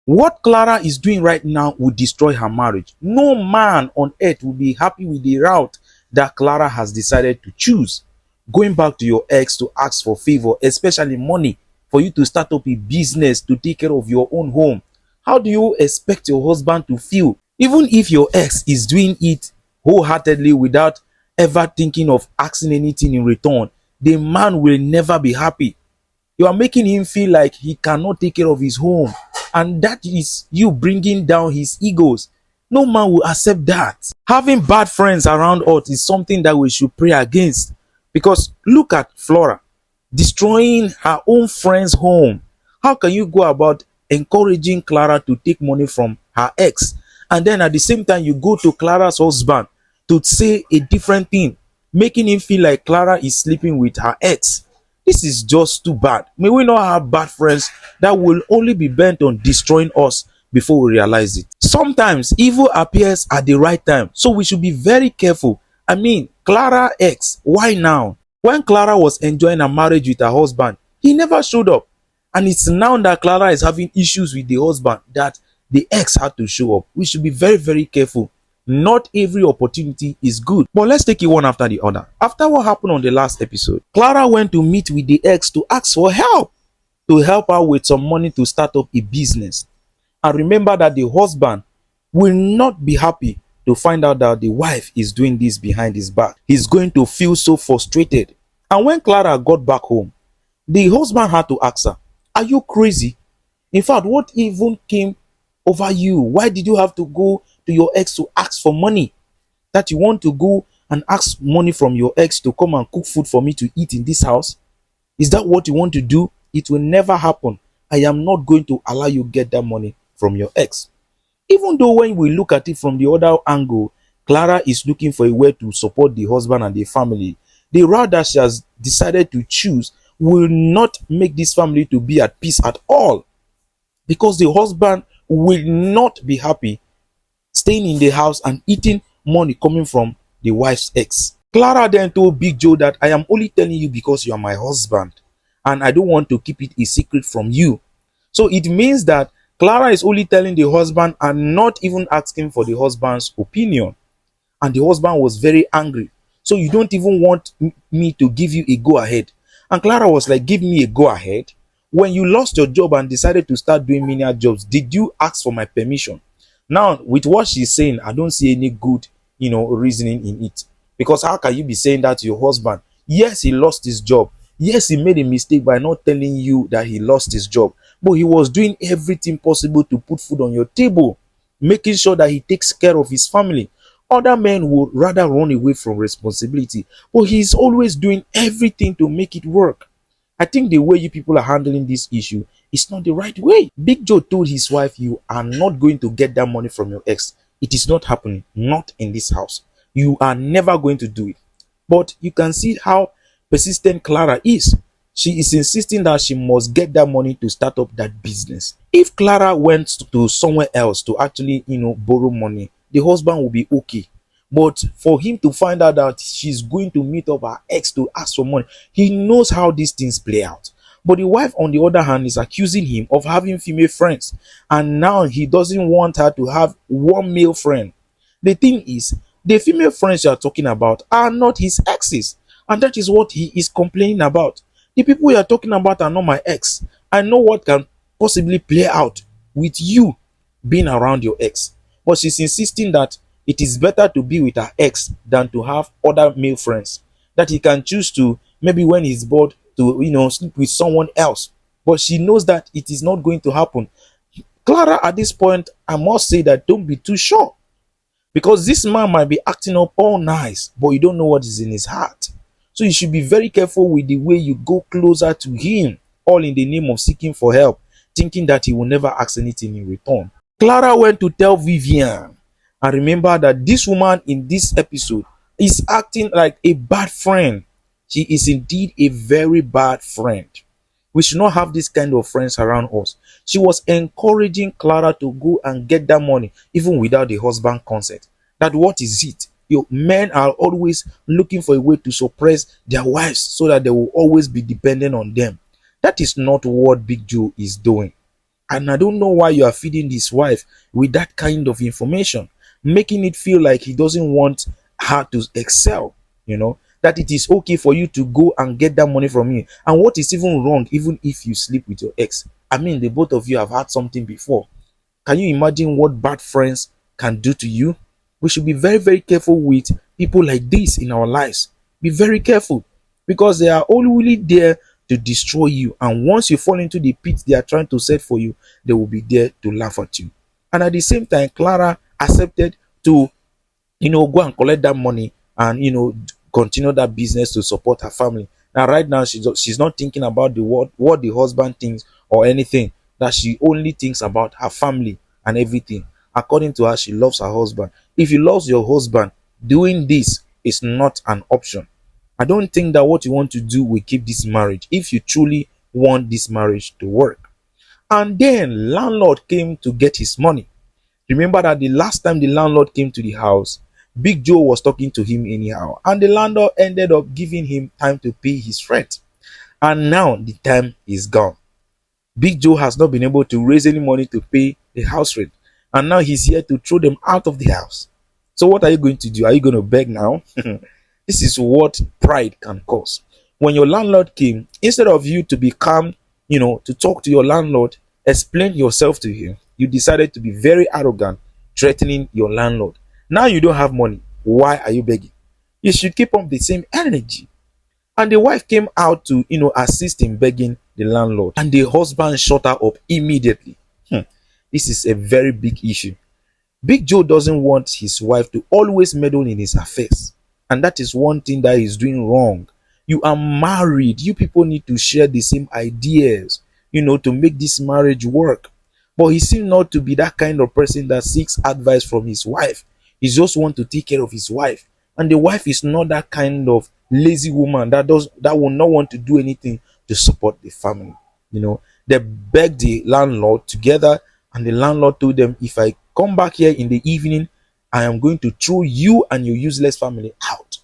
What Clara is doing right now will destroy her marriage. No man on earth will be happy with the route that Clara has decided to choose. Going back to your ex to ask for favor, especially money, for you to start up a business to take care of your own home. How do you expect your husband to feel? Even if your ex is doing it wholeheartedly without ever thinking of asking anything in return, the man will never be happy. You are making him feel like he cannot take care of his home, and that is you bringing down his egos. No man will accept that. Having bad friends around us is something that we should pray against, because look at Flora destroying her own friend's home. How can you go about encouraging Clara to take money from her ex, and then at the same time you go to Clara's husband to say a different thing, making him feel like Clara is sleeping with her ex? This is just too bad. May we not have bad friends that will only be bent on destroying us before we realize it. Sometimes evil appears at the right time, so we should be very careful. I mean, Clara ex, why now? When Clara was enjoying her marriage with her husband, he never showed up. And it's now that Clara is having issues with the husband that the ex had to show up. We should be very, very careful. Not every opportunity is good. But let's take it one after the other. After what happened on the last episode, Clara went to meet with the ex to ask for help, to help her with some money to start up a business. And remember that the husband will not be happy to find out that the wife is doing this behind his back. He's going to feel so frustrated. And when Clara got back home, the husband had to ask her, "Are you crazy? In fact, what even came over you? Why did you have to go to your ex to ask for money? That you want to go and ask money from your ex to come and cook food for me to eat in this house? Is that what you want to do? It will never happen. I am not going to allow you get that money from your ex." Even though when we look at it from the other angle, Clara is looking for a way to support the husband and the family. The route that she has decided to choose will not make this family to be at peace at all, because the husband will not be happy staying in the house and eating money coming from the wife's ex. Clara then told Big Joe that, "I am only telling you because you are my husband and I don't want to keep it a secret from you." So it means that Clara is only telling the husband and not even asking for the husband's opinion. And the husband was very angry. "So you don't even want me to give you a go ahead?" And Clara was like, "Give me a go ahead? When you lost your job and decided to start doing menial jobs, did you ask for my permission?" Now, with what she's saying, I don't see any good, reasoning in it. Because how can you be saying that to your husband? Yes, he lost his job. Yes, he made a mistake by not telling you that he lost his job. But he was doing everything possible to put food on your table, making sure that he takes care of his family. Other men would rather run away from responsibility, but he's always doing everything to make it work. I think the way you people are handling this issue is not the right way. Big Joe told his wife, "You are not going to get that money from your ex. It is not happening. Not in this house. You are never going to do it." But you can see how persistent Clara is. She is insisting that she must get that money to start up that business. If Clara went to somewhere else to actually, borrow money, the husband will be okay. But for him to find out that she's going to meet up her ex to ask for money, he knows how these things play out. But the wife, on the other hand, is accusing him of having female friends. And now he doesn't want her to have one male friend. The thing is, the female friends you are talking about are not his exes. And that is what he is complaining about. The people you are talking about are not my ex. I know what can possibly play out with you being around your ex. But she's insisting that it is better to be with her ex than to have other male friends. That he can choose to, maybe when he's bored, to sleep with someone else. But she knows that it is not going to happen. Clara, at this point, I must say that don't be too sure. Because this man might be acting up all nice, but you don't know what is in his heart. So you should be very careful with the way you go closer to him, all in the name of seeking for help, thinking that he will never ask anything in return. Clara went to tell Vivian, and remember that this woman in this episode is acting like a bad friend. She is indeed a very bad friend. We should not have this kind of friends around us. She was encouraging Clara to go and get that money, even without the husband's consent. That what is it? Your men are always looking for a way to suppress their wives so that they will always be dependent on them. That is not what Big Joe is doing. And I don't know why you are feeding his wife with that kind of information, making it feel like he doesn't want her to excel, that it is okay for you to go and get that money from me. And what is even wrong, even if you sleep with your ex? I mean, the both of you have had something before. Can you imagine what bad friends can do to you? We should be very, very careful with people like this in our lives. Be very careful because they are only there to destroy you. And once you fall into the pit they are trying to set for you, they will be there to laugh at you. And at the same time, Clara accepted to, go and collect that money and, continue that business to support her family. Now, right now, she's not thinking about the what the husband thinks or anything. That she only thinks about her family and everything. According to her, she loves her husband. If you love your husband, doing this is not an option. I don't think that what you want to do will keep this marriage if you truly want this marriage to work. And then landlord came to get his money. Remember that the last time the landlord came to the house, Big Joe was talking to him anyhow, and the landlord ended up giving him time to pay his rent. And now the time is gone. Big Joe has not been able to raise any money to pay the house rent, and now he's here to throw them out of the house. So what are you going to do? Are you going to beg now? This is what pride can cause. When your landlord came, instead of you to be calm, to talk to your landlord, explain yourself to him, you decided to be very arrogant, threatening your landlord. Now you don't have money. Why are you begging? You should keep up the same energy. And the wife came out to, assist in begging the landlord. And the husband shut her up immediately. This is a very big issue. Big Joe doesn't want his wife to always meddle in his affairs. And that is one thing that he's doing wrong. You are married. You people need to share the same ideas, to make this marriage work. But he seems not to be that kind of person that seeks advice from his wife. He just wants to take care of his wife. And the wife is not that kind of lazy woman that will not want to do anything to support the family. They begged the landlord together, and the landlord told them, if I come back here in the evening, I am going to throw you and your useless family out.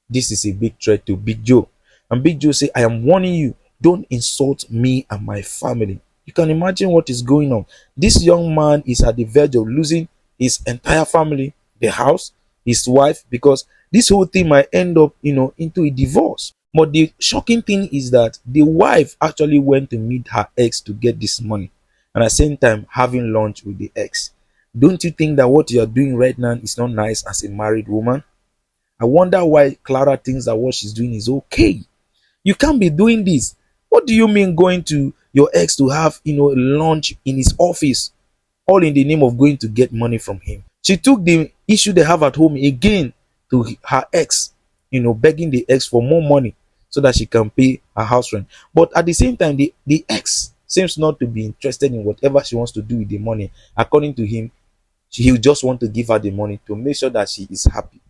This is a big threat to Big Joe. And Big Joe said, I am warning you, don't insult me and my family. You can imagine what is going on. This young man is at the verge of losing his entire family, the house, his wife, because this whole thing might end up, into a divorce. But the shocking thing is that the wife actually went to meet her ex to get this money, and at the same time having lunch with the ex. Don't you think that what you are doing right now is not nice as a married woman? I wonder why Clara thinks that what she's doing is okay. You can't be doing this. What do you mean going to your ex to have, lunch in his office, all in the name of going to get money from him? She took the issue they have at home again to her ex, begging the ex for more money so that she can pay her house rent. But at the same time, the ex seems not to be interested in whatever she wants to do with the money. According to him, he will just want to give her the money to make sure that she is happy.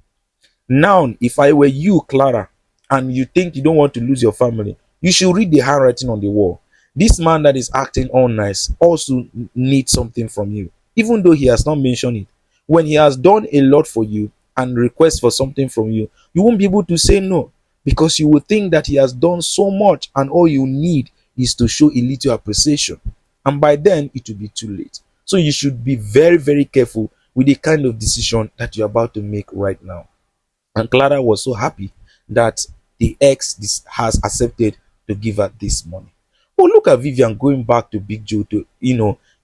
Now, if I were you, Clara, and you think you don't want to lose your family, you should read the handwriting on the wall. This man that is acting all nice also needs something from you, even though he has not mentioned it. When he has done a lot for you and requests for something from you, you won't be able to say no, because you will think that he has done so much and all you need is to show a little appreciation. And by then, it will be too late. So you should be very, very careful with the kind of decision that you're about to make right now. And Clara was so happy that the ex has accepted to give her this money. But look at Vivian going back to Big Joe to,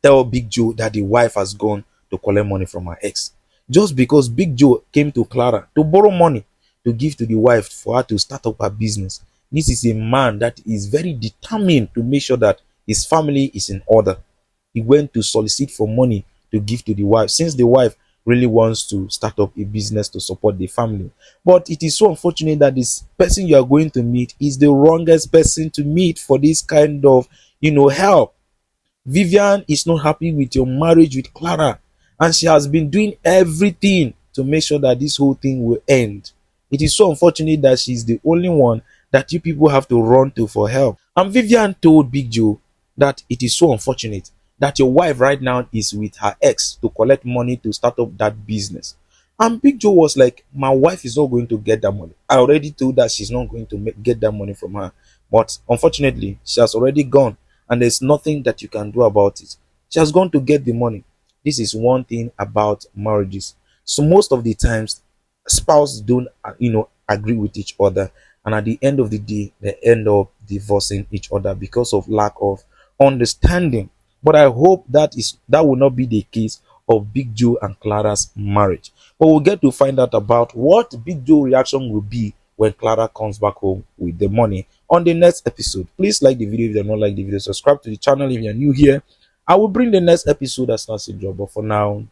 tell Big Joe that the wife has gone to collect money from her ex. Just because Big Joe came to Clara to borrow money to give to the wife for her to start up her business. This is a man that is very determined to make sure that his family is in order. He went to solicit for money to give to the wife, since the wife really wants to start up a business to support the family. But it is so unfortunate that this person you are going to meet is the wrongest person to meet for this kind of, help. Vivian is not happy with your marriage with Clara, and she has been doing everything to make sure that this whole thing will end. It is so unfortunate that she's the only one that you people have to run to for help. And Vivian told Big Joe that it is so unfortunate that your wife right now is with her ex to collect money to start up that business. And Big Joe was like, my wife is not going to get that money. I already told her she's not going to get that money from her. But unfortunately, she has already gone, and there's nothing that you can do about it. She has gone to get the money. This is one thing about marriages. So most of the times, spouses don't, agree with each other, and at the end of the day, they end up divorcing each other because of lack of understanding. But I hope that will not be the case of Big Joe and Clara's marriage. But we'll get to find out about what Big Joe reaction will be when Clara comes back home with the money on the next episode. Please like the video if you don't like the video. Subscribe to the channel if you're new here. I will bring the next episode as soon as you drop. But for now,